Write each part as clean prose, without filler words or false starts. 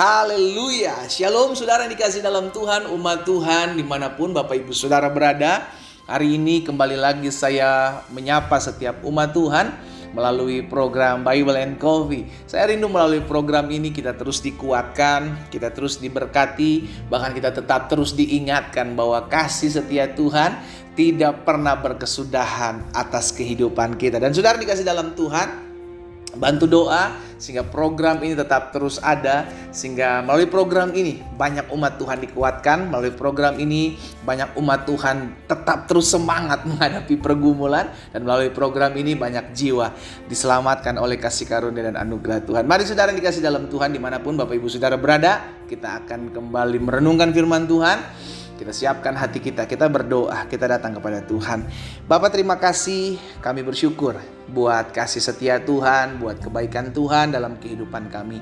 Haleluya. Shalom saudara yang dikasih dalam Tuhan, umat Tuhan dimanapun Bapak Ibu Saudara berada. Hari ini kembali lagi saya menyapa setiap umat Tuhan melalui program Bible and Coffee. Saya rindu melalui program ini kita terus dikuatkan, kita terus diberkati, bahkan kita tetap terus diingatkan bahwa kasih setia Tuhan tidak pernah berkesudahan atas kehidupan kita. Dan saudara dikasih dalam Tuhan, bantu doa sehingga program ini tetap terus ada, sehingga melalui program ini banyak umat Tuhan dikuatkan, melalui program ini banyak umat Tuhan tetap terus semangat menghadapi pergumulan, dan melalui program ini banyak jiwa diselamatkan oleh kasih karunia dan anugerah Tuhan. Mari saudara yang dikasih dalam Tuhan dimanapun Bapak Ibu Saudara berada, kita akan kembali merenungkan firman Tuhan. Kita siapkan hati kita, kita berdoa, kita datang kepada Tuhan. Bapa, terima kasih, kami bersyukur buat kasih setia Tuhan, buat kebaikan Tuhan dalam kehidupan kami.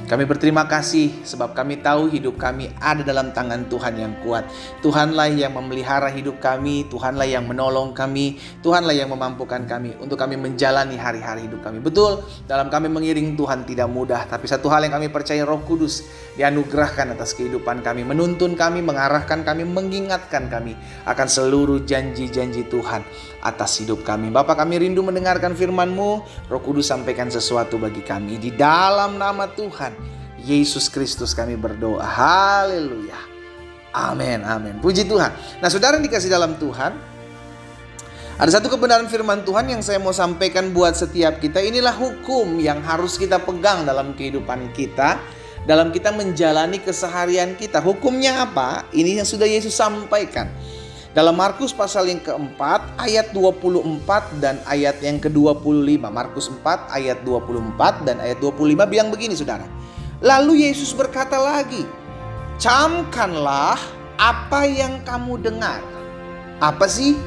Kami berterima kasih sebab kami tahu hidup kami ada dalam tangan Tuhan yang kuat. Tuhanlah yang memelihara hidup kami, Tuhanlah yang menolong kami, Tuhanlah yang memampukan kami untuk kami menjalani hari-hari hidup kami. Betul, dalam kami mengiring Tuhan tidak mudah, tapi satu hal yang kami percaya, Roh Kudus dianugerahkan atas kehidupan kami, menuntun kami, mengarahkan kami, mengingatkan kami akan seluruh janji-janji Tuhan atas hidup kami. Bapa, kami rindu mendengarkan firman-Mu. Roh Kudus sampaikan sesuatu bagi kami. Di dalam nama Tuhan Yesus Kristus kami berdoa. Haleluya. Amin, amin. Puji Tuhan. Nah saudara yang dikasih dalam Tuhan, ada satu kebenaran firman Tuhan yang saya mau sampaikan buat setiap kita. Inilah hukum yang harus kita pegang dalam kehidupan kita, dalam kita menjalani keseharian kita. Hukumnya apa? Ini yang sudah Yesus sampaikan dalam Markus pasal yang keempat ayat 24 dan ayat yang ke-25. Markus 4 ayat 24 dan ayat 25 bilang begini saudara. Lalu Yesus berkata lagi, camkanlah apa yang kamu dengar. Apa sih?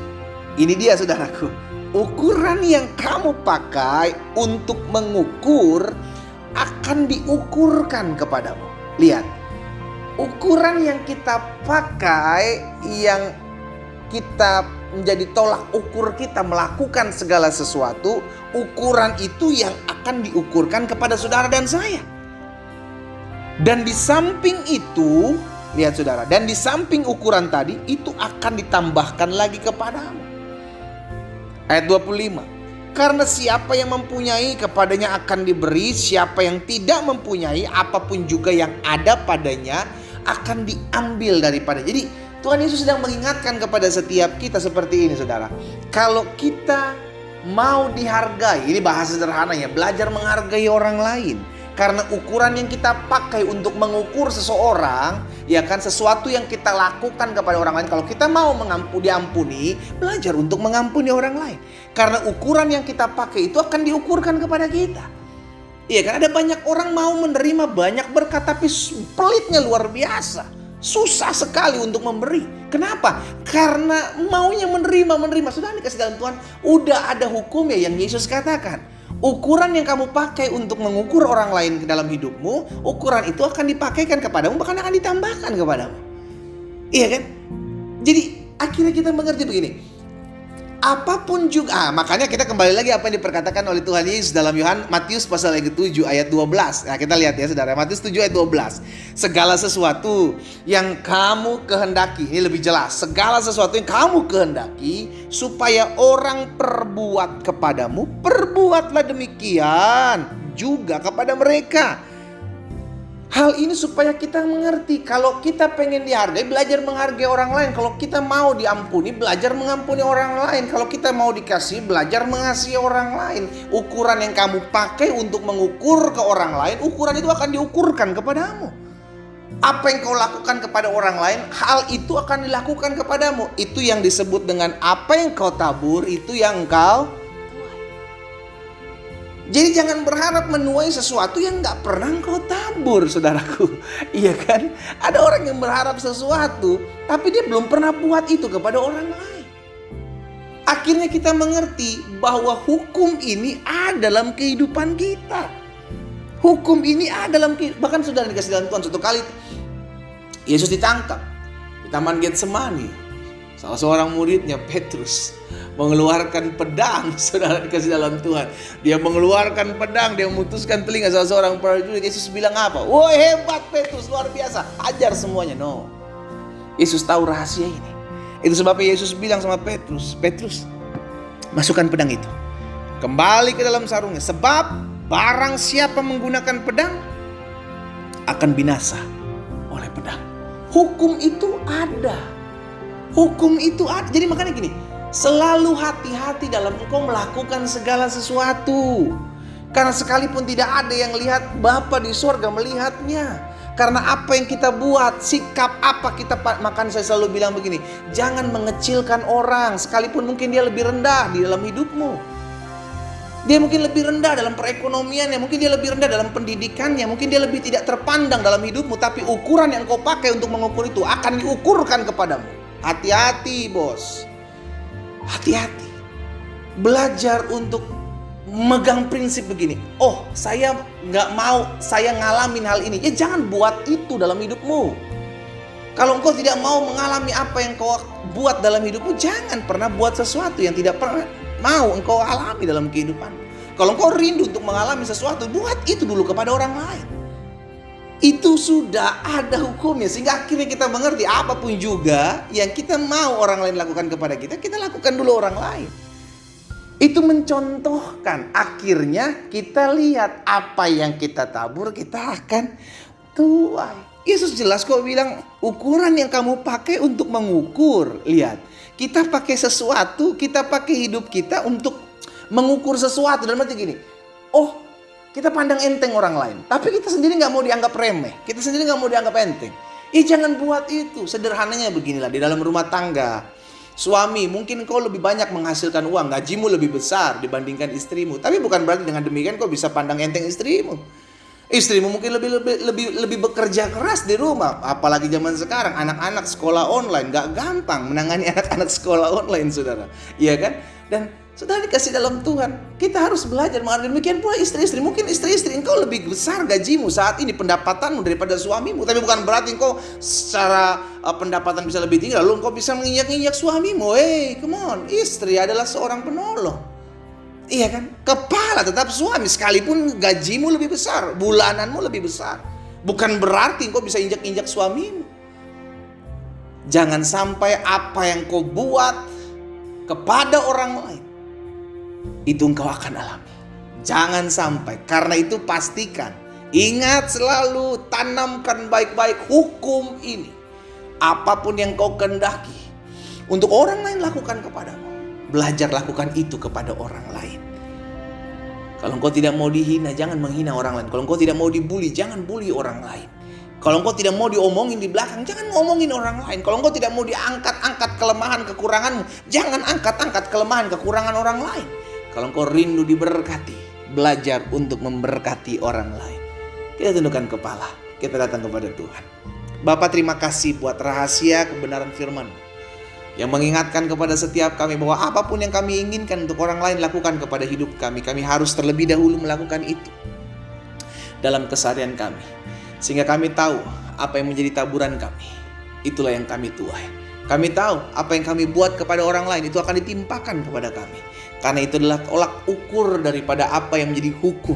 Ini dia saudaraku, ukuran yang kamu pakai untuk mengukur akan diukurkan kepadamu. Lihat, ukuran yang kita pakai, yang kita menjadi tolak ukur kita melakukan segala sesuatu, ukuran itu yang akan diukurkan kepada saudara dan saya. Dan di samping itu, lihat saudara, dan di samping ukuran tadi itu akan ditambahkan lagi kepadamu. Ayat 25. Karena siapa yang mempunyai kepadanya akan diberi, siapa yang tidak mempunyai apapun juga yang ada padanya akan diambil daripada. Jadi Tuhan Yesus sedang mengingatkan kepada setiap kita seperti ini saudara. Kalau kita mau dihargai, ini bahasa sederhananya, belajar menghargai orang lain. Karena ukuran yang kita pakai untuk mengukur seseorang, ya kan, sesuatu yang kita lakukan kepada orang lain. Kalau kita mau diampuni, belajar untuk mengampuni orang lain. Karena ukuran yang kita pakai itu akan diukurkan kepada kita. Iya kan, ada banyak orang mau menerima banyak berkat, tapi pelitnya luar biasa. Susah sekali untuk memberi. Kenapa? Karena maunya menerima. Sudah dikasih dalam Tuhan, udah ada hukumnya yang Yesus katakan. Ukuran yang kamu pakai untuk mengukur orang lain ke dalam hidupmu, ukuran itu akan dipakaikan kepadamu, bahkan akan ditambahkan kepadamu. Iya kan? Jadi akhirnya kita mengerti begini. Apapun juga, makanya kita kembali lagi apa yang diperkatakan oleh Tuhan Yesus dalam Matius pasal yang ke-7 ayat 12. Nah kita lihat ya saudara, Matius 7 ayat 12. Segala sesuatu yang kamu kehendaki, ini lebih jelas. Segala sesuatu yang kamu kehendaki supaya orang perbuat kepadamu, perbuatlah demikian juga kepada mereka. Hal ini supaya kita mengerti, kalau kita pengen dihargai, belajar menghargai orang lain. Kalau kita mau diampuni, belajar mengampuni orang lain. Kalau kita mau dikasih, belajar mengasihi orang lain. Ukuran yang kamu pakai untuk mengukur ke orang lain, ukuran itu akan diukurkan kepadamu. Apa yang kau lakukan kepada orang lain, hal itu akan dilakukan kepadamu. Itu yang disebut dengan apa yang kau tabur, itu yang kau. Jadi jangan berharap menuai sesuatu yang gak pernah engkau tabur saudaraku. Iya kan? Ada orang yang berharap sesuatu tapi dia belum pernah buat itu kepada orang lain. Akhirnya kita mengerti bahwa hukum ini ada dalam kehidupan kita. Hukum ini ada dalam kehidupan. Bahkan sudah dikasih dalam Tuhan, suatu kali Yesus ditangkap di Taman Getsemani. Salah seorang muridnya, Petrus, mengeluarkan pedang. Saudara dikasih dalam Tuhan, dia mengeluarkan pedang, dia memutuskan telinga salah seorang prajurit. Yesus bilang apa? Woi, hebat Petrus, luar biasa, ajar semuanya. No, Yesus tahu rahasia ini. Itu sebabnya Yesus bilang sama Petrus, Petrus, masukkan pedang itu kembali ke dalam sarungnya, sebab barang siapa menggunakan pedang akan binasa oleh pedang. Hukum itu ada. Hukum itu ada. Jadi makanya gini, selalu hati-hati dalam engkau melakukan segala sesuatu. Karena sekalipun tidak ada yang lihat, Bapa di surga melihatnya. Karena apa yang kita buat, sikap apa kita makan, saya selalu bilang begini, jangan mengecilkan orang, sekalipun mungkin dia lebih rendah di dalam hidupmu. Dia mungkin lebih rendah dalam perekonomiannya, mungkin dia lebih rendah dalam pendidikannya, mungkin dia lebih tidak terpandang dalam hidupmu, tapi ukuran yang kau pakai untuk mengukur itu akan diukurkan kepadamu. Hati-hati bos, hati-hati. Belajar untuk megang prinsip begini. Oh, saya nggak mau saya ngalamin hal ini. Ya jangan buat itu dalam hidupmu. Kalau engkau tidak mau mengalami apa yang kau buat dalam hidupmu, jangan pernah buat sesuatu yang tidak pernah mau engkau alami dalam kehidupan. Kalau engkau rindu untuk mengalami sesuatu, buat itu dulu kepada orang lain. Itu sudah ada hukumnya, sehingga akhirnya kita mengerti apapun juga yang kita mau orang lain lakukan kepada kita, kita lakukan dulu orang lain. Itu mencontohkan, akhirnya kita lihat apa yang kita tabur kita akan tuai. Yesus jelas kok bilang ukuran yang kamu pakai untuk mengukur. Lihat, kita pakai sesuatu, kita pakai hidup kita untuk mengukur sesuatu. Dalam arti gini, oh kita pandang enteng orang lain, tapi kita sendiri gak mau dianggap remeh, kita sendiri gak mau dianggap enteng. Jangan buat itu. Sederhananya beginilah, di dalam rumah tangga, suami mungkin kau lebih banyak menghasilkan uang, gajimu lebih besar dibandingkan istrimu, tapi bukan berarti dengan demikian kau bisa pandang enteng istrimu. Istrimu mungkin lebih bekerja keras di rumah, apalagi zaman sekarang anak-anak sekolah online, gak gampang menangani anak-anak sekolah online, saudara, iya kan? Dan saudara dikasih dalam Tuhan, kita harus belajar mengenai demikian pula istri-istri. Mungkin istri-istri engkau lebih besar gajimu saat ini, pendapatanmu daripada suamimu, tapi bukan berarti engkau secara pendapatan bisa lebih tinggi lalu engkau bisa menginjak-injak suamimu. Come on, istri adalah seorang penolong. Iya kan? Kepala tetap suami, sekalipun gajimu lebih besar, bulananmu lebih besar, bukan berarti engkau bisa injak-injak suamimu. Jangan sampai apa yang kau buat kepada orang lain itu engkau akan alami. Jangan sampai. Karena itu pastikan, ingat selalu, tanamkan baik-baik hukum ini. Apapun yang kau kehendaki untuk orang lain lakukan kepadamu, belajar lakukan itu kepada orang lain. Kalau engkau tidak mau dihina, jangan menghina orang lain. Kalau engkau tidak mau dibully, jangan bully orang lain. Kalau engkau tidak mau diomongin di belakang, jangan ngomongin orang lain. Kalau engkau tidak mau diangkat-angkat kelemahan kekuranganmu, jangan angkat-angkat kelemahan kekurangan orang lain. Kalau engkau rindu diberkati, belajar untuk memberkati orang lain. Kita tundukkan kepala, kita datang kepada Tuhan. Bapa, terima kasih buat rahasia kebenaran firman-Mu yang mengingatkan kepada setiap kami bahwa apapun yang kami inginkan untuk orang lain lakukan kepada hidup kami, kami harus terlebih dahulu melakukan itu dalam keseharian kami. Sehingga kami tahu apa yang menjadi taburan kami, itulah yang kami tuai. Kami tahu apa yang kami buat kepada orang lain itu akan ditimpakan kepada kami. Karena itu adalah tolak ukur daripada apa yang menjadi hukum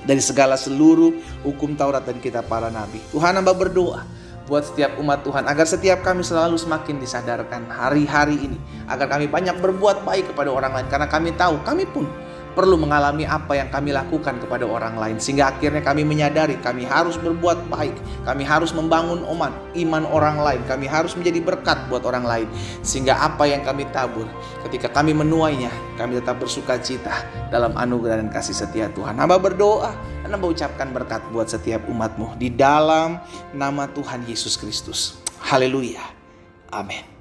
dari segala seluruh hukum Taurat dan kitab para nabi. Tuhan, hamba berdoa buat setiap umat Tuhan, agar setiap kami selalu semakin disadarkan hari-hari ini, agar kami banyak berbuat baik kepada orang lain, karena kami tahu kami pun perlu mengalami apa yang kami lakukan kepada orang lain, sehingga akhirnya kami menyadari kami harus berbuat baik, kami harus membangun iman orang lain, kami harus menjadi berkat buat orang lain, sehingga apa yang kami tabur ketika kami menuainya, kami tetap bersuka cita dalam anugerah dan kasih setia Tuhan. Hamba berdoa dan hamba ucapkan berkat buat setiap umat-Mu di dalam nama Tuhan Yesus Kristus. Haleluya. Amin.